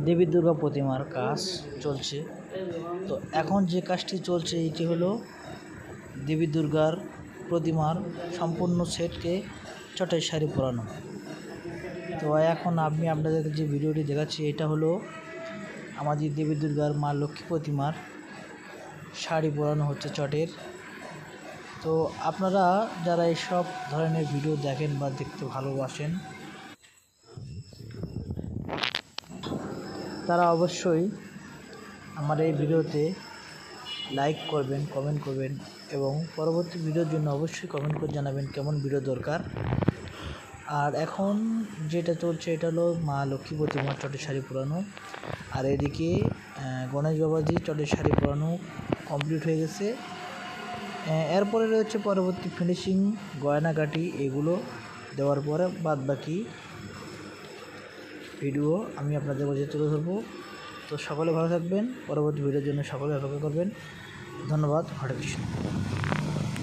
দেবী দুর্গা প্রতিমার কাজ চলছে। তো এখন যে কাজটি চলছে এটি হলো দেবী দুর্গার প্রতিমার সম্পূর্ণ সেটকে চটের শাড়ি পরানো। তো এখন আমি আপনাদেরকে যে ভিডিওটি দেখাচ্ছি এটা হলো আমাদের দেবী দুর্গার মা লক্ষ্মী প্রতিমার শাড়ি পরানো হচ্ছে চটের। তো আপনারা যারা এইসব ধরনের ভিডিও দেখেন বা দেখতে ভালোবাসেন তারা অবশ্যই আমার এই ভিডিওতে লাইক করবেন, কমেন্ট করবেন এবং পরবর্তী ভিডিওর জন্য অবশ্যই কমেন্ট করে জানাবেন কেমন ভিডিও দরকার। আর এখন যেটা চলছে এটা হলো মা লক্ষ্মী প্রতিমার চটের শাড়ি পরানো, আর এদিকে গণেশ বাবাজি চটের শাড়ি পরানো কমপ্লিট হয়ে গেছে। এরপরে রয়েছে পরবর্তী ফিনিশিং গয়নাগাটি, এগুলো দেওয়ার পরে বাদ বাকি ভিডিও আমি আপনাদের মাঝে তুলে ধরবো। তো সকলে ভালো থাকবেন, পরবর্তী ভিডিওর জন্য সকলে অপেক্ষা করবেন। ধন্যবাদ। হরে কৃষ্ণ।